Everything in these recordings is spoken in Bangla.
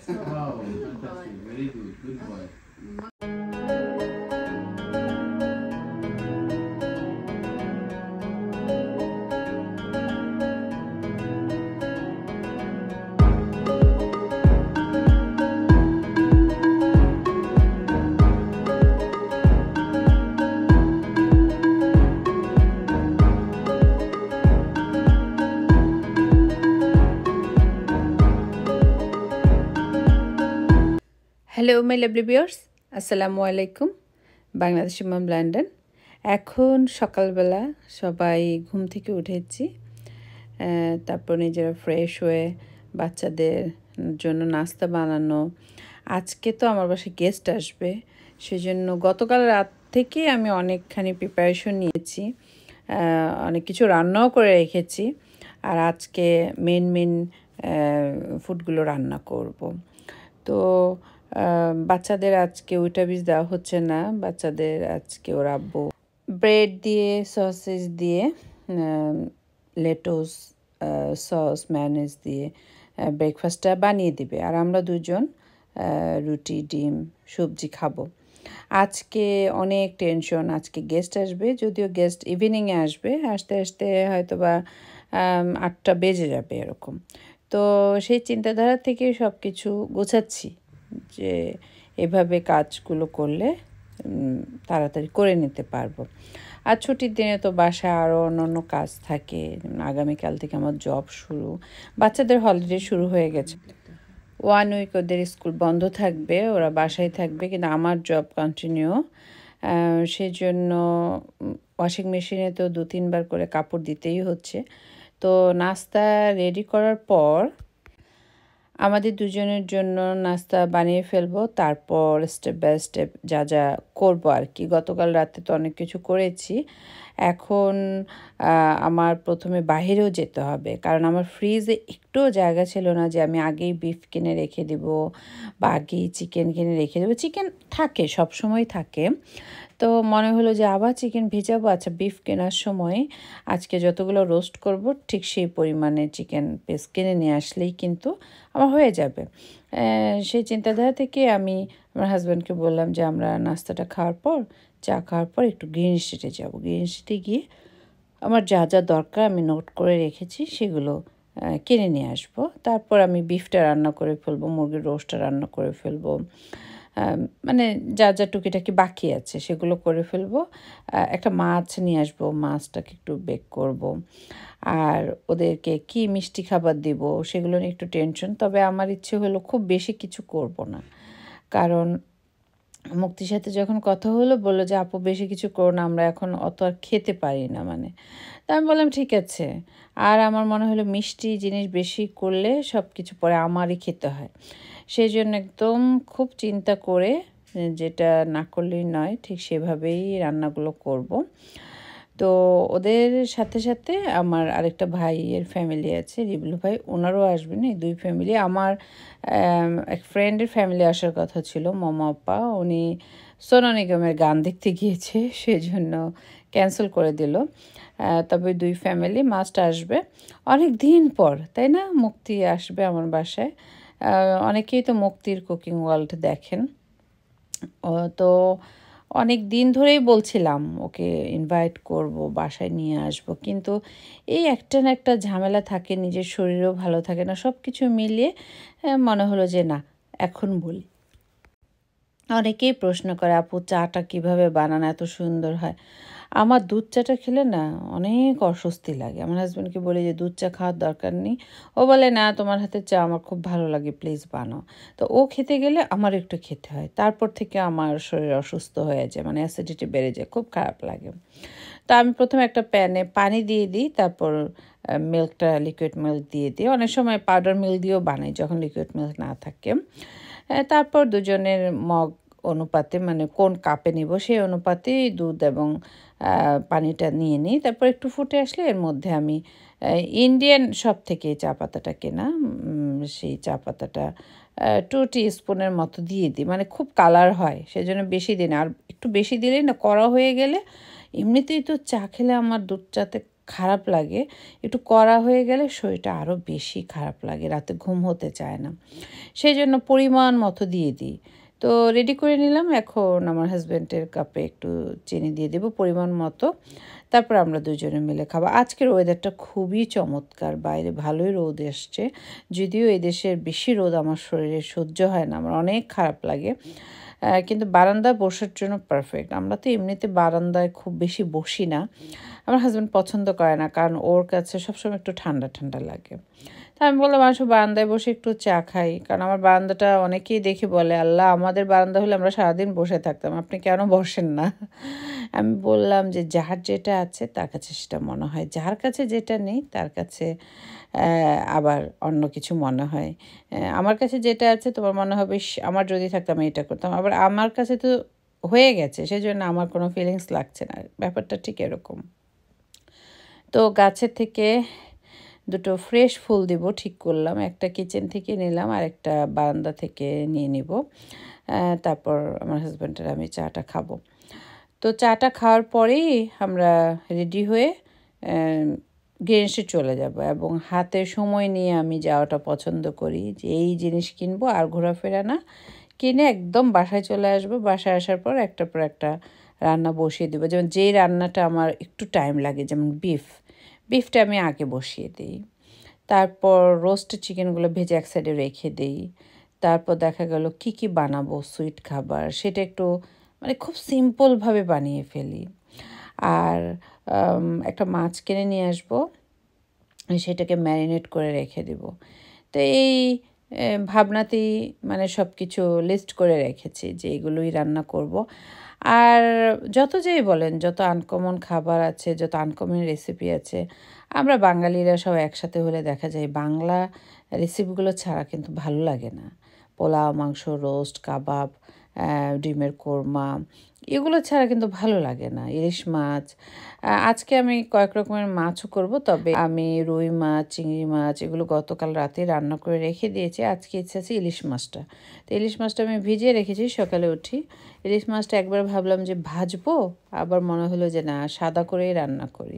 Wow, fantastic. Very good. Good boy. Hello my lovely viewers, আসসালামু আলাইকুম। বাংলাদেশের মাম লন্ডন। এখন সকালবেলা সবাই ঘুম থেকে উঠেছি, তারপর নিজেরা ফ্রেশ হয়ে বাচ্চাদের জন্য নাস্তা বানানো। আজকে তো আমার বাসায় গেস্ট আসবে, সেজন্য গতকাল রাত থেকে আমি অনেকখানি প্রিপারেশন নিয়েছি, অনেক কিছু রান্নাও করে রেখেছি। আর আজকে মেন ফুডগুলো রান্না করব। তো বাচ্চাদের আজকে উইটা বীজ দেওয়া হচ্ছে না, বাচ্চাদের আজকে ওর আব্বু ব্রেড দিয়ে সসেজ দিয়ে লেটুস সস ম্যায়োনিজ দিয়ে ব্রেকফাস্টটা বানিয়ে দিবে, আর আমরা দুজন রুটি ডিম সবজি খাবো। আজকে অনেক টেনশন, আজকে গেস্ট আসবে, যদিও গেস্ট ইভিনিংয়ে আসবে, আসতে আসতে হয়তো বা 8টা বেজে যাবে এরকম। তো সেই চিন্তাধারা থেকে সব কিছু গোছাচ্ছি যে এভাবে কাজগুলো করলে তাড়াতাড়ি করে নিতে পারবো। আর ছুটির দিনে তো বাসায় আরও অন্য কাজ থাকে। আগামীকাল থেকে আমার জব শুরু, বাচ্চাদের হলিডে শুরু হয়ে গেছে। 1 উইক ওদের স্কুল বন্ধ থাকবে, ওরা বাসায় থাকবে, কিন্তু আমার জব কন্টিনিউ। সেজন্য ওয়াশিং মেশিনে তো 2-3 বার করে কাপড় দিতেই হচ্ছে। তো নাস্তা রেডি করার পর আমাদের দুজনের জন্য নাস্তা বানিয়ে ফেলবো, তারপর স্টেপ বাই স্টেপ যা যা করবো আর কি। গতকাল রাতে তো অনেক কিছু করেছি। এখন আমার প্রথমে বাহিরেও যেতে হবে, কারণ আমার ফ্রিজে একটুও জায়গা ছিল না যে আমি আগেই বিফ কিনে রেখে দেব বা আগেই চিকেন কিনে রেখে দেবো। চিকেন থাকে, সব সময় থাকে। তো মনে হলো যে আবার চিকেন ভেজাবো, আচ্ছা বিফ কেনার সময় আজকে যতগুলো রোস্ট করব ঠিক সেই পরিমাণে চিকেন পিস কিনে নিয়ে আসলেই কিন্তু আমার হয়ে যাবে। সেই চিন্তাধারা থেকে আমি আমার হাজব্যান্ডকে বললাম যে আমরা নাস্তাটা খাওয়ার পর, চা খাওয়ার পর একটু গ্রিন স্ট্রিটে যাব। গ্রিন স্ট্রিটে গিয়ে আমার যা যা দরকার আমি নোট করে রেখেছি সেগুলো কিনে নিয়ে আসবো। তারপর আমি বিফটা রান্না করে ফেলবো, মুরগির রোস্টটা রান্না করে ফেলবো, মানে যা যা টুকিটাকি বাকি আছে সেগুলো করে ফেলবো। একটা মাছ নিয়ে আসবো, মাছটাকে একটু বেক করব। আর ওদেরকে কি মিষ্টি খাবার দিব সেগুলো নিয়ে একটু টেনশন। তবে আমার ইচ্ছে হলো খুব বেশি কিছু করব না, কারণ মুক্তির সাথে যখন কথা হলো বললো যে আপু বেশি কিছু করো না, আমরা এখন অত আর খেতে পারি না মানে। তা আমি বললাম ঠিক আছে। আর আমার মনে হলো মিষ্টি জিনিস বেশি করলে সব কিছু পরে আমারই খেতে হয়। সেই জন্য একদম খুব চিন্তা করে, যেটা না করলেই নয়, ঠিক সেভাবেই রান্নাগুলো করব। তো ওদের সাথে সাথে আমার আরেকটা ভাইয়ের ফ্যামিলি আছে, রিবলু ভাই, ওনারও আসবেন। এই দুই ফ্যামিলি। আমার এক ফ্রেন্ডের ফ্যামিলি আসার কথা ছিল, মামা আপা, উনি সোনু নিগমের গান দেখতে গিয়েছে, সেজন্য ক্যান্সেল করে দিল। তবে দুই ফ্যামিলি মাস্ট আসবে, অনেক দিন পর, তাই না? মুক্তি আসবে আমার বাসায়। অনেকেই তো মুক্তির কুকিং ওয়ার্ল্ড দেখেন। তো অনেক দিন ধরেই বলছিলাম ওকে ইনভাইট করব, বাসায় নিয়ে আসব, কিন্তু এই একটা না একটা ঝামেলা থাকে, নিজের শরীরও ভালো থাকে না, সব কিছু মিলিয়ে মনে হলো যে না, এখন বলি। অনেকেই প্রশ্ন করে আপু চাটা কিভাবে বানানো এত সুন্দর হয়। আমার দুধ চাটা খেলে না অনেক অস্বস্তি লাগে। আমার হাজব্যান্ডকে বলি যে দুধ চা খাওয়ার দরকার নেই, ও বলে না তোমার হাতের চা আমার খুব ভালো লাগে, প্লিজ বানাও। তো ও খেতে গেলে আমার একটু খেতে হয়, তারপর থেকে আমার শরীর অসুস্থ হয়ে যায়, মানে অ্যাসিডিটি বেড়ে যায়, খুব খারাপ লাগে। তো আমি প্রথমে একটা প্যানে পানি দিয়ে দিই, তারপর মিল্কটা, লিকুইড মিল্ক দিয়ে দিই। অনেক সময় পাউডার মিল্ক দিয়েও বানাই যখন লিকুইড মিল্ক না থাকে। তারপর দুজনের মগ অনুপাতে, মানে কোন কাপে নিব সেই অনুপাতেই দুধ এবং পানিটা নিয়ে নিই। তারপর একটু ফুটে আসলে এর মধ্যে আমি ইন্ডিয়ান শপ থেকে চা পাতাটা কেনা, সেই চা পাতাটা 2 টিস্পুনের মতো দিয়ে দিই, মানে খুব কালার হয় সেজন্য বেশি দিই না। আর একটু বেশি দিলেই না, কড়া হয়ে গেলে, এমনিতেই তো চা খেলে আমার দুধ চাতে খারাপ লাগে, একটু কড়া হয়ে গেলে শরীরটা আরও বেশি খারাপ লাগে, রাতে ঘুম হতে চায় না। সেই জন্য পরিমাণ মতো দিয়ে দিই। তো রেডি করে নিলাম, এখন আমার হাজব্যান্ডের কাপে একটু চিনি দিয়ে দেবো পরিমাণ মতো, তারপর আমরা দুজনে মিলে খাবো। আজকের ওয়েদারটা খুবই চমৎকার, বাইরে ভালোই রোদ এসছে, যদিও এদেশের বেশি রোদ আমার শরীরে সহ্য হয় না, আমার অনেক খারাপ লাগে, কিন্তু বারান্দায় বসার জন্য পারফেক্ট। আমরা তো এমনিতে বারান্দায় খুব বেশি বসি না, আমার হাজব্যান্ড পছন্দ করে না, কারণ ওর কাছে সবসময় একটু ঠান্ডা ঠান্ডা লাগে। তা আমি বললাম আসো বারান্দায় বসে একটু চা খাই, কারণ আমার বারান্দাটা অনেকেই দেখে বলে, আল্লাহ আমাদের বারান্দা হলে আমরা সারাদিন বসে থাকতাম, আপনি কেন বসেন না? আমি বললাম যে যার যেটা আছে তার কাছে সেটা মনে হয়, যার কাছে যেটা নেই তার কাছে আবার অন্য কিছু মনে হয়। আমার কাছে যেটা আছে তোমার মনে হবে আমার যদি থাকতাম আমি এটা করতাম, আবার আমার কাছে তো হয়ে গেছে সেজন্য আমার কোনো ফিলিংস লাগছে না, ব্যাপারটা ঠিক এরকম। তো গাছের থেকে দুটো ফ্রেশ ফুল দিব ঠিক করলাম, একটা কিচেন থেকে নিলাম আর একটা বারান্দা থেকে নিয়ে নিব। তারপর আমার হাজব্যান্ডের আমি চাটা খাবো। তো চাটা খাওয়ার পরেই আমরা রেডি হয়ে গ্রিনসে চলে যাব, এবং হাতে সময় নিয়ে আমি যাওয়াটা পছন্দ করি, যে এই জিনিস কিনবো আর ঘোরাফেরা না, কিনে একদম বাসায় চলে আসবো, বাসায় আসার পর একটার পর একটা রান্না বসিয়ে দেবো। যেমন যেই রান্নাটা আমার একটু টাইম লাগে, যেমন বিফটা আমি আগে বসিয়ে দিই, তারপর রোস্টেড চিকেনগুলো ভেজে এক সাইডে রেখে দিই, তারপর দেখা গেল কি বানাবো সুইট খাবার সেটা একটু মানে খুব সিম্পলভাবে বানিয়ে ফেলি। আর একটা মাছ কিনে নিয়ে আসবো, সেটাকে ম্যারিনেট করে রেখে দেব। তো এই ভাবনাতেই মানে সব কিছু লিস্ট করে রেখেছি যে এগুলোই রান্না করব। আর যত যেই বলেন, যত আনকমন খাবার আছে, যত আনকমন রেসিপি আছে, আমরা বাঙালিরা সব একসাথে হলে দেখা যায় বাংলা রেসিপিগুলো ছাড়া কিন্তু ভালো লাগে না। পোলাও, মাংস, রোস্ট, কাবাব, ডিমের কোরমা, এগুলো ছাড়া কিন্তু ভালো লাগে না। ইলিশ মাছ, আজকে আমি কয়েক রকমের মাছও করব, তবে আমি রুই মাছ, চিংড়ি মাছ এগুলো গতকাল রাতে রান্না করে রেখে দিয়েছি। আজকে ইচ্ছা আছে ইলিশ মাছটা, তো ইলিশ মাছটা আমি ভিজিয়ে রেখেছি, সকালে উঠি ইলিশ মাছটা একবার ভাবলাম যে ভাজবো, আবার মনে হলো যে না সাদা করেই রান্না করি।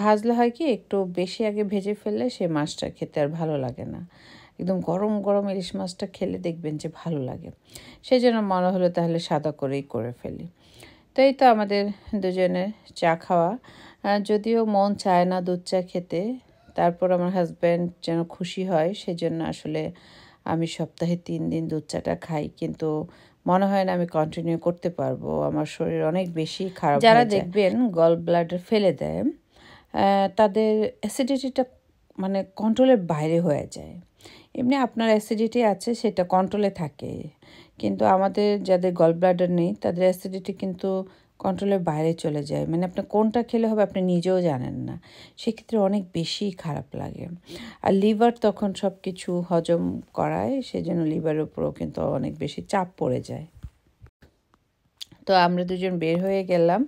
ভাজলে হয় কি একটু বেশি আগে ভেজে ফেললে সে মাছটা খেতে আর ভালো লাগে না, একদম গরম গরম ইলিশ মাছটা খেলে দেখবেন যে ভালো লাগে, সেই জন্য মনে হলো তাহলে সাদা করেই করে ফেলি। তো এই তো আমাদের দুজনের চা খাওয়া, যদিও মন চায় না দুধ চা খেতে, তারপর আমার হাজব্যান্ড যেন খুশি হয় সেজন্য আসলে আমি সপ্তাহে 3 দিন দুধ চাটা খাই, কিন্তু মনে হয় না আমি কন্টিনিউ করতে পারবো, আমার শরীর অনেক বেশি খারাপ। যারা দেখবেন গল ব্লাডার ফেলে দেয়, তাদের অ্যাসিডিটিটা মানে কন্ট্রোলের বাইরে হয়ে যায়। এমনি আপনার অ্যাসিডিটি আছে সেটা কন্ট্রোলে থাকে, কিন্তু আমাদের যাদের গল ব্লাডার নেই তাদের অ্যাসিডিটি কিন্তু কন্ট্রোলের বাইরে চলে যায়, মানে আপনি কোনটা খেলে হবে আপনি নিজেও জানেন না, সেক্ষেত্রে অনেক বেশি খারাপ লাগে। আর লিভার তখন সব কিছু হজম করায়, সেজন্য লিভারের উপরেও কিন্তু অনেক বেশি চাপ পড়ে যায়। তো আমরা দুজন বের হয়ে গেলাম,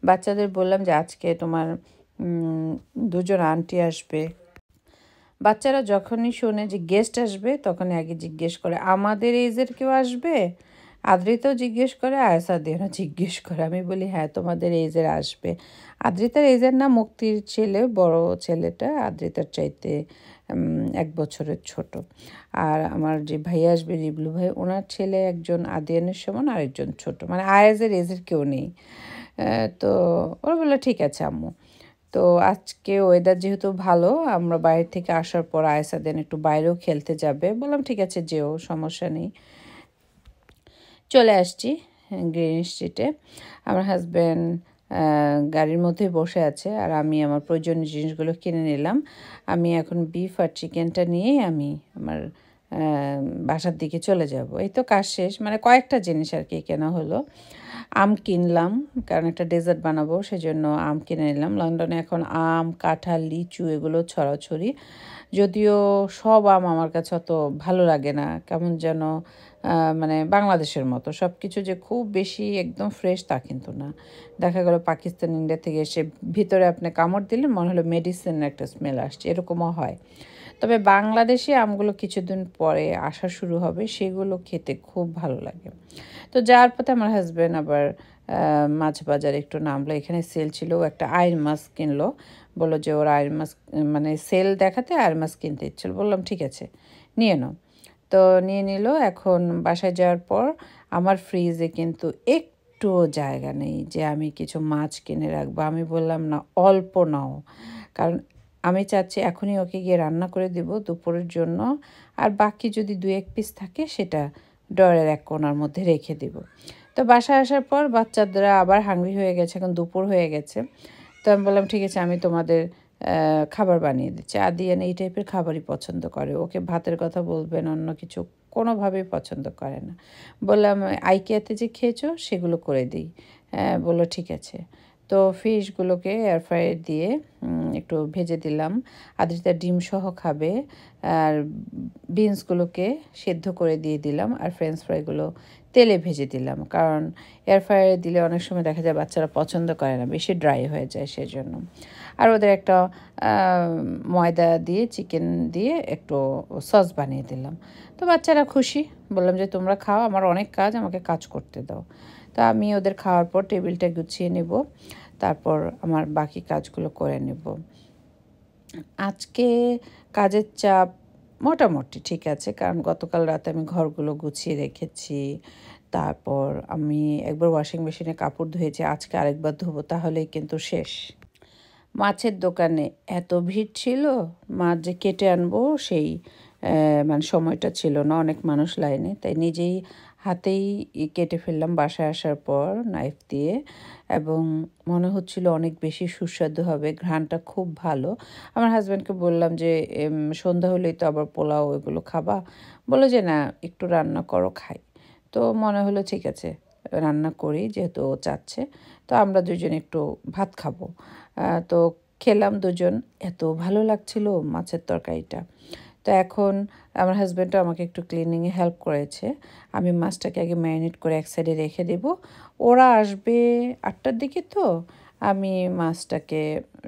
বাচ্চাদের বললাম যে আজকে তোমার দুজন আন্টি আসবে। বাচ্চারা যখনই শোনে যে গেস্ট আসবে তখনই আগে জিজ্ঞেস করে আমাদের এজের কেউ আসবে, আদ্রিতাও জিজ্ঞেস করে, আয়সাদিয়ানও জিজ্ঞেস করে। আমি বলি হ্যাঁ তোমাদের এজের আসবে। আদ্রিতার এজের না মুক্তির ছেলে, বড় ছেলেটা আদ্রিতার চাইতে 1 বছরের ছোট। আর আমার যে ভাই আসবে রিবলু ভাই, ওনার ছেলে একজন আদিয়ানের সমান আর একজন ছোট, মানে আয়াজের এজের কেউ নেই। তো ওরা বললো ঠিক আছে আম্মু। তো আজকে ওয়েদার যেহেতু ভালো, আমরা বাইরে থেকে আসার পর আয়সাদিয়ান একটু বাইরেও খেলতে যাবে, বললাম ঠিক আছে যেও, সমস্যা নেই। চলে আসছি গ্রিন স্ট্রিটে, আমার হাজব্যান্ড গাড়ির মধ্যে বসে আছে আর আমি আমার প্রয়োজনীয় জিনিসগুলো কিনে নিলাম। আমি এখন বিফ আর চিকেনটা নিয়েই আমি আমার বাসার দিকে চলে যাব। এই তো কাজ শেষ, মানে কয়েকটা জিনিস আর কি কেনা হলো। আম কিনলাম, কারণ একটা ডেজার্ট বানাবো সেজন্য আম কিনে নিলাম। লন্ডনে এখন আম, কাঁঠাল, লিচু এগুলো ছড়াছড়ি, যদিও সব আম আমার কাছে অত ভালো লাগে না, কেমন যেন মানে বাংলাদেশের মতো সব কিছু যে খুব বেশি একদম ফ্রেশ তা কিন্তু না। দেখা গেল পাকিস্তান, ইন্ডিয়া থেকে এসে ভিতরে আপনি কামড় দিলে মনে হলো মেডিসিনের একটা স্মেল আসছে, এরকমও হয়। তবে বাংলাদেশে আমগুলো কিছুদিন পরে আসা শুরু হবে, সেগুলো খেতে খুব ভালো লাগে। তো যাওয়ার পথে আমার হাজব্যান্ড আবার মাছ বাজারে একটু নামলো, এখানে সেল ছিল, একটা আইর মাছ কিনলো, বললো যে ওরা আইরন মাস্ক মানে সেল দেখাতে আইরন মাস্ক কিনতে ইচ্ছিল। বললাম ঠিক আছে নিয়ে নাও। তো নিয়ে নিল। এখন বাসায় যাওয়ার পর আমার ফ্রিজে কিন্তু একটুও জায়গা নেই যে আমি কিছু মাছ কিনে রাখবো। আমি বললাম না, অল্প নাও, কারণ আমি চাচ্ছি এখনই ওকে গিয়ে রান্না করে দেব দুপুরের জন্য, আর বাকি যদি 2-1 পিস থাকে সেটা ড্রয়ারের এক কোণার মধ্যে রেখে দেব। তো বাসায় আসার পর বাচ্চারা আবার হাংরি হয়ে গেছে, এখন দুপুর হয়ে গেছে। তো আমি বললাম ঠিক আছে আমি তোমাদের খাবার বানিয়ে দিচ্ছি। আদিয়ান এই টাইপের খাবারই পছন্দ করে, ওকে ভাতের কথা বলবেন অন্য কিছু কোনোভাবেই পছন্দ করে না। বললাম আইকিয়াতে যে খেয়েছো সেগুলো করে দিই। বললো ঠিক আছে। তো ফিশগুলোকে এয়ার ফ্রায়ার দিয়ে একটু ভেজে দিলাম। আদ্রিতা ডিম সহ খাবে। আর বিনসগুলোকে সেদ্ধ করে দিয়ে দিলাম, আর ফ্রেঞ্চ ফ্রাইগুলো তেলে ভেজে দিলাম, কারণ এয়ার ফ্রায়ারে দিলে অনেক সময় দেখা যায় বাচ্চারা পছন্দ করে না, বেশি ড্রাই হয়ে যায় সেজন্য। আর ওদের একটা ময়দা দিয়ে চিকেন দিয়ে একটু সস বানিয়ে দিলাম। তো বাচ্চারা খুশি। বললাম যে তোমরা খাও, আমার অনেক কাজ, আমাকে কাজ করতে দাও। তো আমি ওদের খাওয়ার পর টেবিলটা গুছিয়ে নেব, তারপর আমার বাকি কাজগুলো করে নেব। আজকে কাজের চাপ মোটামুটি ঠিক আছে, কারণ গতকাল রাতে আমি ঘরগুলো গুছিয়ে রেখেছি। তারপর আমি একবার ওয়াশিং মেশিনে কাপড় ধুয়েছি, আজকে আরেকবার ধুবো, তাহলেই কিন্তু শেষ। মাছের দোকানে এত ভিড় ছিল, মাছ যে কেটে আনবো সেই মানে সময়টা ছিল না, অনেক মানুষ লাইনে, তাই নিজেই হাতেই কেটে ফেললাম বাসায় আসার পর নাইফ দিয়ে। এবং মনে হচ্ছিল অনেক বেশি সুস্বাদু হবে, ঘ্রাণটা খুব ভালো। আমার হাজব্যান্ডকে বললাম যে সন্ধ্যা হলেই তো আবার পোলাও এগুলো খাবা, বলে যে না একটু রান্না করো খাই। তো মনে হলো ঠিক আছে রান্না করি, যেহেতু ও চাচ্ছে। তো আমরা দুজন একটু ভাত খাবো। তো খেলাম দুজন, এত ভালো লাগছিল মাছের তরকারিটা। তো এখন আমার হাজব্যান্ডও আমাকে একটু ক্লিনিংয়ে হেল্প করেছে। আমি মাছটাকে আগে ম্যারিনেট করে এক সাইডে রেখে দেব। ওরা আসবে 8টার দিকে, তো আমি মাছটাকে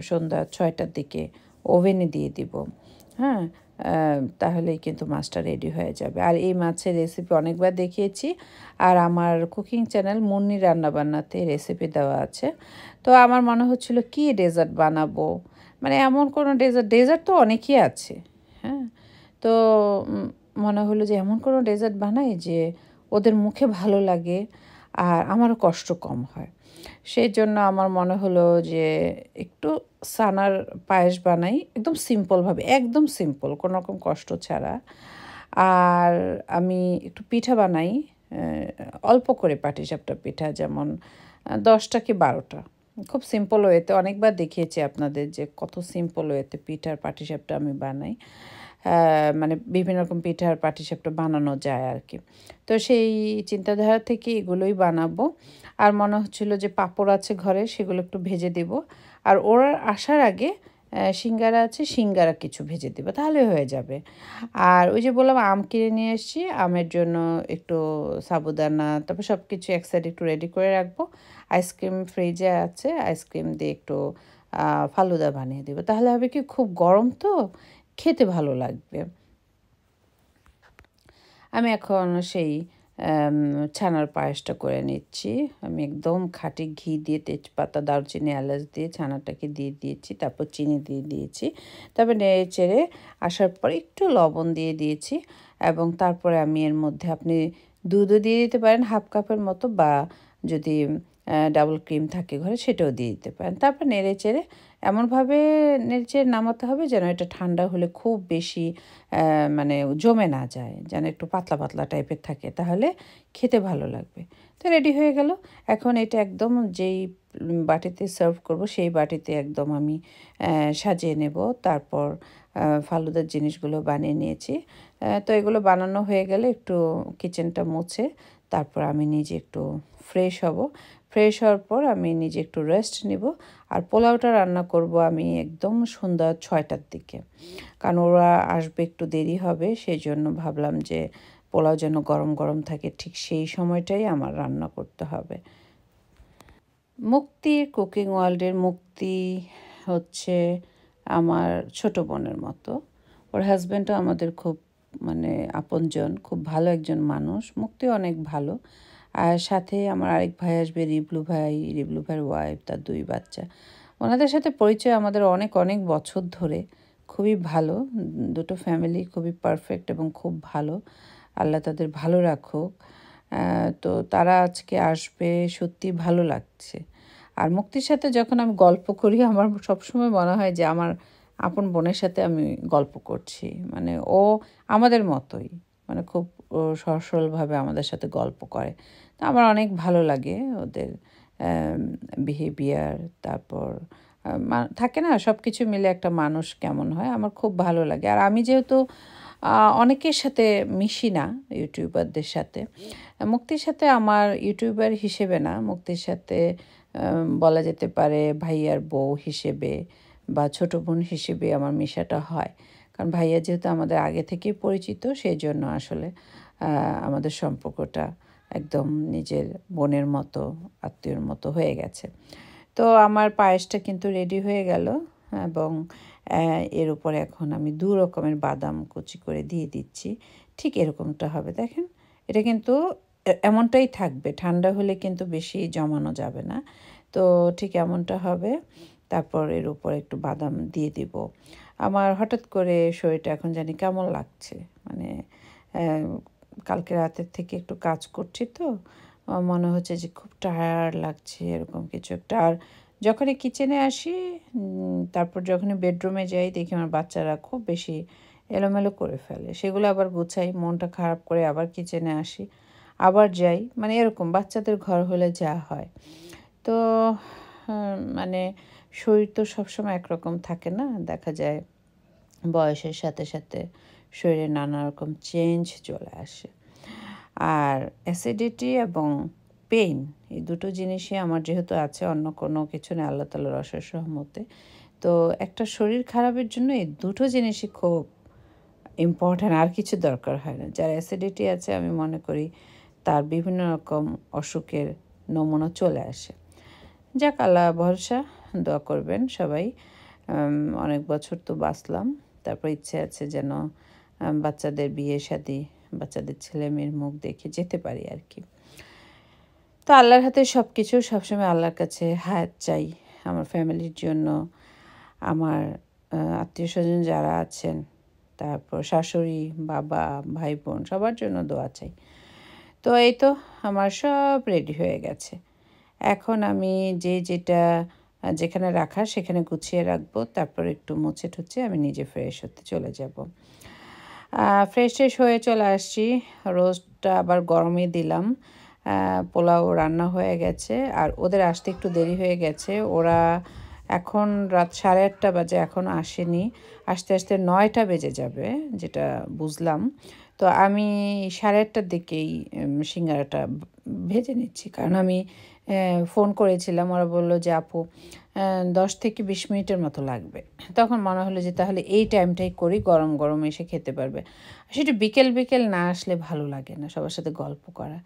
সন্ধ্যা 6টার দিকে ওভেনে দিয়ে দিব। হ্যাঁ, তাহলেই কিন্তু মাছটা রেডি হয়ে যাবে। আর এই মাছের রেসিপি অনেকবার দেখিয়েছি, আর আমার কুকিং চ্যানেল মুন্নি রান্নাবান্নাতে রেসিপি দেওয়া আছে। তো আমার মনে হচ্ছিল কি ডেজার্ট বানাবো, মানে এমন কোনো ডেজার্ট তো অনেকই আছে। হ্যাঁ, তো মনে হলো যে এমন কোনো ডেজার্ট বানাই যে ওদের মুখে ভালো লাগে আর আমারও কষ্ট কম হয়। সেই জন্য আমার মনে হলো যে একটু সানার পায়েস বানাই, একদম সিম্পলভাবে, একদম সিম্পল, কোনো রকম কষ্ট ছাড়া। আর আমি একটু পিঠা বানাই, অল্প করে পাটিসাপটা পিঠা, যেমন 10টা কি 12টা, খুব সিম্পল ওয়েতে। অনেকবার দেখিয়েছি আপনাদের যে কত সিম্পল ওয়েতে পিঠার পাটিসাপটা আমি বানাই। মানে বিভিন্ন রকম পিঠার পাটিসাপটা বানানো যায় আর কি। তো সেই চিন্তাধারা থেকে এগুলোই বানাবো। আর মনে হচ্ছিল যে পাঁপড় আছে ঘরে, সেগুলো একটু ভেজে দেব। আর ওরা আসার আগে সিঙ্গারা আছে, সিঙ্গারা কিছু ভেজে দেবো, তাহলে হয়ে যাবে। আর ওই যে বললাম আম কিনে নিয়ে এসেছি, আমের জন্য একটু সাবুদানা, তারপর সব কিছু এক সাইডে একটু রেডি করে রাখবো। আইসক্রিম ফ্রিজে আছে, আইসক্রিম দিয়ে একটু ফালুদা বানিয়ে দেবো, তাহলে হবে কি খুব গরম তো খেতে ভালো লাগবে। আমি এখন সেই ছানার পায়েসটা করে নিচ্ছি। আমি একদম খাঁটি ঘি দিয়ে, তেজপাতা, দারুচিনি, এলাচ দিয়ে ছানাটাকে দিয়ে দিয়েছি, তারপর চিনি দিয়ে দিয়েছি। তারপর নেড়ে চেড়ে আসার পর একটু লবণ দিয়ে দিয়েছি, এবং তারপরে আমি এর মধ্যে আপনি দুধও দিয়ে দিতে পারেন 1/2 কাপের মতো, বা যদি ডাবল ক্রিম থাকে ঘরে সেটাও দিয়ে দিতে পারেন। তারপর নেড়ে চেড়ে এমনভাবে নেড়ে চেড়ে নামাতে হবে যেন এটা ঠান্ডা হলে খুব বেশি মানে জমে না যায়, যেন একটু পাতলা পাতলা টাইপের থাকে, তাহলে খেতে ভালো লাগবে। তো রেডি হয়ে গেল। এখন এটা একদম যেই বাটিতে সার্ভ করব সেই বাটিতে একদম আমি সাজিয়ে নেব। তারপর ফালুদার জিনিসগুলো বানিয়ে নিয়েছি। তো এগুলো বানানো হয়ে গেলে একটু কিচেনটা মুছে তারপর আমি নিজে একটু ফ্রেশ হব। ফ্রেশ হওয়ার পর আমি নিজে একটু রেস্ট নিব। আর পোলাওটা রান্না করব আমি একদম সন্ধ্যা 6টার দিকে, কারণ ওরা আসবে একটু দেরি হবে, সেই জন্য ভাবলাম যে পোলাও যেন গরম গরম থাকে, ঠিক সেই সময়টাই আমার রান্না করতে হবে। মুক্তির কুকিং ওয়ার্ল্ডের মুক্তি হচ্ছে আমার ছোট বোনের মতো। ওর হাজব্যান্ডও আমাদের খুব মানে আপনজন, খুব ভালো একজন মানুষ। মুক্তি অনেক ভালো। আর সাথে আমার আরেক ভাই আসবে, রিবলু ভাই, রিবলু ভাইয়ের ওয়াইফ, তার 2 বাচ্চা। ওনাদের সাথে পরিচয় আমাদের অনেক অনেক বছর ধরে, খুবই ভালো। দুটো ফ্যামিলি খুবই পারফেক্ট এবং খুব ভালো। আল্লাহ তাদের ভালো রাখুক। তো তারা আজকে আসবে, সত্যি ভালো লাগছে। আর মুক্তির সাথে যখন আমি গল্প করি আমার সবসময় মনে হয় যে আমার আপন বোনের সাথে আমি গল্প করছি। মানে ও আমাদের মতোই, মানে খুব সরলভাবে আমাদের সাথে গল্প করে। তো আমার অনেক ভালো লাগে ওদের বিহেভিয়ার। তারপর থাকে না সব কিছু মিলে একটা মানুষ কেমন হয়, আমার খুব ভালো লাগে। আর আমি যেহেতু অনেকের সাথে মিশি না, ইউটিউবারদের সাথে, মুক্তির সাথে আমার ইউটিউবার হিসেবে না, মুক্তির সাথে বলা যেতে পারে ভাইয়ার বউ হিসেবে বা ছোটো বোন হিসেবে আমার মেশাটা হয়। কারণ ভাইয়া যেহেতু আমাদের আগে থেকেই পরিচিত, সেই জন্য আসলে আমাদের সম্পর্কটা একদম নিজের বোনের মতো, আত্মীয়র মতো হয়ে গেছে। তো আমার পায়েসটা কিন্তু রেডি হয়ে গেল এবং এর উপরে এখন আমি 2 রকমের বাদাম কুচি করে দিয়ে দিচ্ছি। ঠিক এরকমটা হবে, দেখেন। এটা কিন্তু এমনটাই থাকবে, ঠান্ডা হলে কিন্তু বেশি জমানো যাবে না। তো ঠিক এমনটা হবে। তারপর এর উপরে একটু বাদাম দিয়ে দিব। আমার হঠাৎ করে শরীরটা এখন জানি কেমন লাগছে, মানে কালকে রাতের থেকে একটু কাজ করছি তো মনে হচ্ছে যে খুব টায়ার্ড লাগছে, এরকম কিছু একটা। আর যখনই কিচেনে আসি, তারপর যখনই বেডরুমে যাই, দেখি আমার বাচ্চারা খুব বেশি এলোমেলো করে ফেলে। সেগুলো আবার গুছাই, মনটা খারাপ করে আবার কিচেনে আসি, আবার যাই, মানে এরকম বাচ্চাদের ঘর হলে যা হয়। তো মানে শরীর তো সবসময় একরকম থাকে না, দেখা যায় বয়সের সাথে সাথে শরীরে নানা রকম চেঞ্জ চলে আসে। আর অ্যাসিডিটি এবং পেইন, এই দুটো জিনিসই আমার যেহেতু আছে, অন্য কোনো কিছু নেই, আল্লাহ তাআলার অশেষ রহমতে। তো একটা শরীর খারাপের জন্য এই দুটো জিনিসই খুব ইম্পর্ট্যান্ট, আর কিছু দরকার হয় না। যার অ্যাসিডিটি আছে আমি মনে করি তার বিভিন্ন রকম অসুখের নমুনা চলে আসে। যাক, আল্লাহ ভরসা, দোয়া করবেন সবাই। অনেক বছর তো বাঁচলাম, তারপর ইচ্ছে আছে যেন বাচ্চাদের বিয়ে শাদী, বাচ্চাদের ছেলে মেয়ের মুখ দেখে যেতে পারি আর কি। তো আল্লাহর হাতে সব কিছু, সবসময় আল্লাহর কাছে হায়াত চাই আমার ফ্যামিলির জন্য, আমার আত্মীয় স্বজন যারা আছেন, তারপর শাশুড়ি, বাবা, ভাই বোন, সবার জন্য দোয়া চাই। তো এই তো আমার সব রেডি হয়ে গেছে। এখন আমি যেটা যেখানে রাখা সেখানে গুছিয়ে রাখবো, তারপর একটু মুছে টুছে আমি নিজে ফ্রেশ হতে চলে যাব। ফ্রেশ ট্রেশ হয়ে চলে আসছি, রোস্টটা আবার গরমে দিলাম। পোলাও রান্না হয়ে গেছে, আর ওদের আসতে একটু দেরি হয়ে গেছে। ওরা এখন রাত 8:30 বাজে, এখনও আসেনি। আসতে আসতে 9টা বেজে যাবে, যেটা বুঝলাম। তো আমি 8:30টার দিকেই সিঙ্গারাটা ভেজে নিচ্ছি, কারণ আমি ফোন করেছিলাম, ওরা বললো যে আপু 10 থেকে 20 মিনিটের মতো লাগবে। তখন মনে হলো যে তাহলে এই টাইমটাই করি, গরম গরম এসে খেতে পারবে। সেটা বিকেল বিকেল না আসলে ভালো লাগে না সবার সাথে গল্প করা।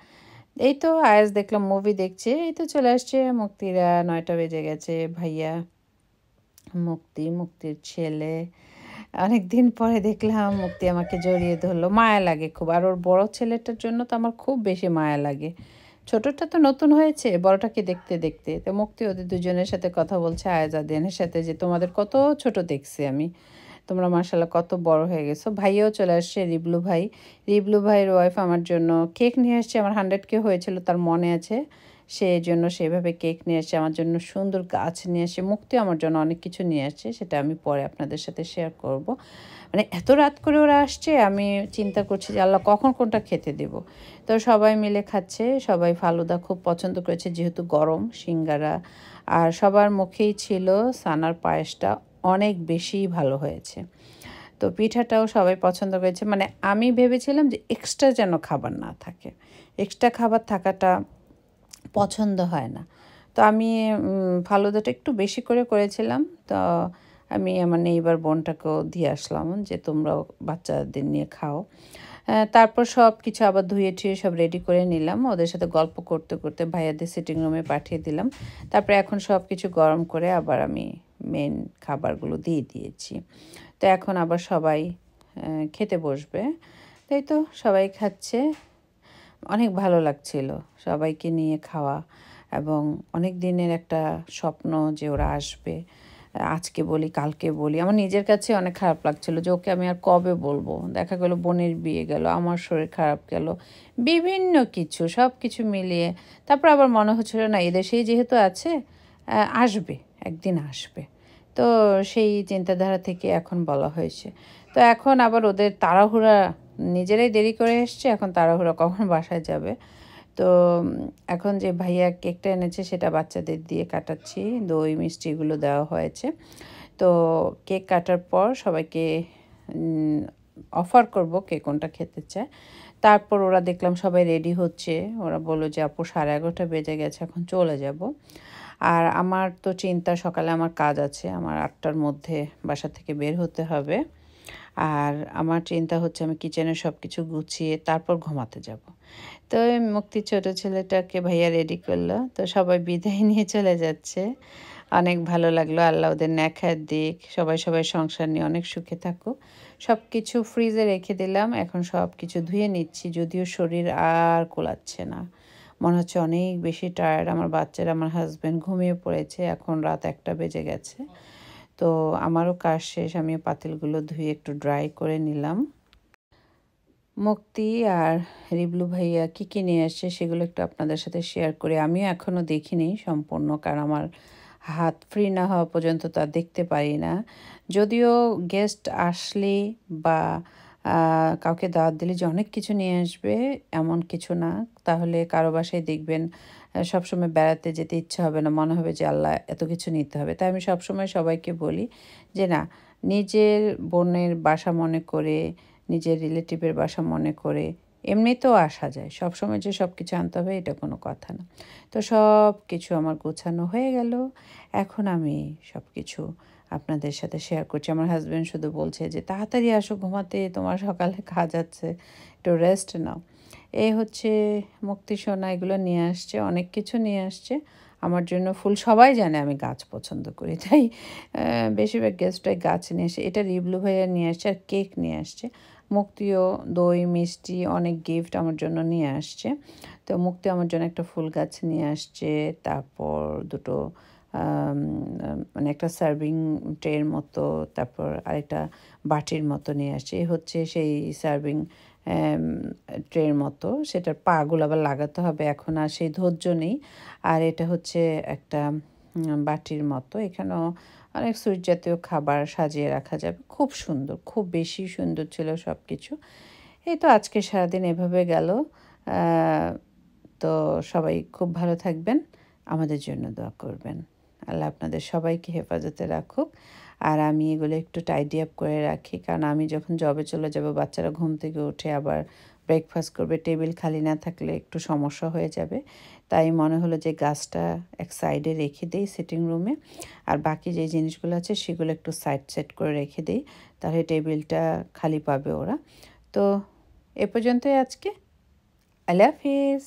এই তো আজ দেখলাম মুভি দেখছে, এই তো চলে আসছে মুক্তিরা, 9টা বেজে গেছে। ভাইয়া, মুক্তির ছেলে, অনেক দিন পরে দেখলাম মুক্তি আমাকে জড়িয়ে ধরলো, মায়া লাগে খুব। আর ওর বড় ছেলেটার জন্য তো আমার খুব বেশি মায়া লাগে। ছোটটা তো নতুন হয়েছে, বড়টাকে দেখতে দেখতে। তো মুক্তি ওদের দুজনের সাথে কথা বলছে, আয়াজাদের সাথে, যে তোমাদের কত ছোট দেখছি আমি, তোমরা মাশাআল্লাহ কত বড় হয়ে গেছো। ভাইয়াও চলে আসছে, রিবলু ভাইয়ের ওয়াইফ আমার জন্য কেক নিয়ে আসছে। আমার 100K হয়েছিল, তার মনে আছে, সেই জন্য সেভাবে কেক নিয়ে আসছে আমার জন্য, সুন্দর গাছ নিয়ে আসছে। মুক্তি আমার জন্য অনেক কিছু নিয়ে আসছে, সেটা আমি পরে আপনাদের সাথে শেয়ার করব। মানে এত রাত করে ওরা আসছে, আমি চিন্তা করছি যে আল্লাহ কখন কোনটা খেতে দেব। তো সবাই মিলে খাচ্ছে, সবাই ফালুদা খুব পছন্দ করেছে যেহেতু গরম, সিঙ্গারা, আর সবার মুখেই ছিল সানার পায়েসটা অনেক বেশি ভালো হয়েছে। তো পিঠাটাও সবাই পছন্দ করেছে। মানে আমি ভেবেছিলাম যে এক্সট্রা যেন খাবার না থাকে, এক্সট্রা খাবার থাকাটা পছন্দ হয় না। তো আমি ফালুদাটা একটু বেশি করে করেছিলাম। তো আমি আমার নেইবার বোনটাকেও দিয়ে আসলাম যে তোমরাও বাচ্চাদের নিয়ে খাও। তারপর সব কিছু আবার ধুয়ে টুয়ে সব রেডি করে নিলাম, ওদের সাথে গল্প করতে করতে ভাইয়াদের সিটিং রুমে পাঠিয়ে দিলাম। তারপরে এখন সব কিছু গরম করে আবার আমি মেন খাবারগুলো দিয়ে দিয়েছি। তো এখন আবার সবাই খেতে বসবে, তাই তো সবাই খাচ্ছে। অনেক ভালো লাগছিল সবাইকে নিয়ে খাওয়া। এবং অনেক দিনের একটা স্বপ্ন যে ওরা আসবে। আজকে বলি কালকে বলি, আমার নিজের কাছে অনেক খারাপ লাগছিল যে ওকে আমি আর কবে বলবো। দেখা গেল বোনের বিয়ে গেল, আমার শরীর খারাপ গেল, বিভিন্ন কিছু সব কিছু মিলিয়ে তারপর আবার মনে হচ্ছিল না এদেশেই যেহেতু আছে আসবে, একদিন আসবে। তো সেই চিন্তাধারা থেকে এখন বলা হয়েছে। তো এখন আবার ওদের তাড়াহুড়া, নিজেরাই দেরি করে এসছে, এখন তাড়াহুড়া কখন বাসায় যাবে। তো এখন যে ভাইয়া কেকটা এনেছে সেটা বাচ্চাদের দিয়ে কাটাচ্ছি, দই মিষ্টিগুলো দেওয়া হয়েছে। তো কেক কাটার পর সবাইকে অফার করব কে কোনটা খেতে চায়। তারপর ওরা দেখলাম সবাই রেডি হচ্ছে, ওরা বললো যে আপু 11:30 বেজে গেছে, এখন চলে যাব। আর আমার তো চিন্তা, সকালে আমার কাজ আছে, আমার 8টার মধ্যে বাসা থেকে বের হতে হবে। আর আমার চিন্তা হচ্ছে আমি কিচেনে সব কিছু গুছিয়ে তারপর ঘুমাতে যাব। তো মুক্তির ছোট ছেলেটাকে ভাইয়া রেডি করলো, তো সবাই বিদায় নিয়ে চলে যাচ্ছে। অনেক ভালো লাগলো, আল্লাহ ওদের নেখার দিক, সবাই সবাই সংসার নিয়ে অনেক সুখে থাকুক। সব কিছু ফ্রিজে রেখে দিলাম, এখন সব কিছু ধুয়ে নিচ্ছি, যদিও শরীর আর কোলাচ্ছে না, মনে হচ্ছে অনেক বেশি টায়ার্ড। আমার বাচ্চারা, আমার হাজব্যান্ড ঘুমিয়ে পড়েছে, এখন রাত 1টা বেজে গেছে। তো আমারও কাজ শেষ, আমি পাতিলগুলো ধুয়ে একটু ড্রাই করে নিলাম। মুক্তি আর রিবলু ভাইয়া কী কী নিয়ে আসছে সেগুলো একটু আপনাদের সাথে শেয়ার করি। আমিও এখনও দেখিনি সম্পূর্ণ, কারণ আমার হাত ফ্রি না হওয়া পর্যন্ত তা দেখতে পারি না। যদিও গেস্ট আসলে বা কাউকে দাওয়াত দিলে যে অনেক কিছু নিয়ে আসবে এমন কিছু না। তাহলে কারো বাসায় দেখবেন সবসময় বেড়াতে যেতে ইচ্ছা হবে না, মনে হবে যে আল্লাহ এত কিছু নিতে হবে। তাই আমি সবসময় সবাইকে বলি যে না, নিজের বোনের বাসা মনে করে, নিজের রিলেটিভের বাসা মনে করে এমনিতেও আসা যায়। সবসময় যে সব কিছু আনতে হবে এটা কোনো কথা না। তো সব কিছু আমার গোছানো হয়ে গেল, এখন আমি সব কিছু আপনাদের সাথে শেয়ার করছি। আমার হাজব্যান্ড শুধু বলছে যে তাড়াতাড়ি আসো ঘুমাতে, তোমার সকালে কাজ আছে, একটু রেস্ট নাও। এই হচ্ছে মুক্তি সোনা এগুলো নিয়ে আসছে, অনেক কিছু নিয়ে আসছে আমার জন্য। ফুল, সবাই জানে আমি গাছ পছন্দ করি, তাই বেশিরভাগ গেস্টরাই গাছ নিয়ে আসে। এটা রিবলু ভাইয়া নিয়ে আসছে, আর কেক নিয়ে আসছে। মুক্তিও দই মিষ্টি অনেক গিফট আমার জন্য নিয়ে আসছে। তো মুক্তি আমার জন্য একটা ফুল গাছ নিয়ে আসছে, তারপর দুটো মানে একটা সার্ভিং ট্রের মতো, তারপর আরেকটা বাটির মতো নিয়ে আসছে। এই হচ্ছে সেই সার্ভিং ট্রের মতো, সেটার পাগুলো আবার লাগাতে হবে, এখন আর সেই ধৈর্য নেই। আর এটা হচ্ছে একটা বাটির মতো, এখানেও অনেক সুইট জাতীয় খাবার সাজিয়ে রাখা যাবে। খুব সুন্দর, খুব বেশি সুন্দর ছিল সব কিছু। এই তো আজকে সারাদিন এভাবে গেল। তো সবাই খুব ভালো থাকবেন, আমাদের জন্য দোয়া করবেন। আল্লাহ আপনাদের সবাইকে হেফাজতে রাখুক। আর আমি এগুলো একটু টাইডি আপ করে রাখি, কারণ আমি যখন জবে চলে যাব বাচ্চারা ঘুম থেকে উঠে আবার ব্রেকফাস্ট করবে, টেবিল খালি না থাকলে একটু সমস্যা হয়ে যাবে। তাই মনে হলো যে গাছটা এক সাইডে রেখে দিই সিটিং রুমে, আর বাকি যে জিনিসগুলো আছে সেগুলো একটু সাইড সেট করে রেখে দিই, তাহলে টেবিলটা খালি পাবে ওরা। তো এ পর্যন্তই আজকে। আল্লাহ হাফিজ।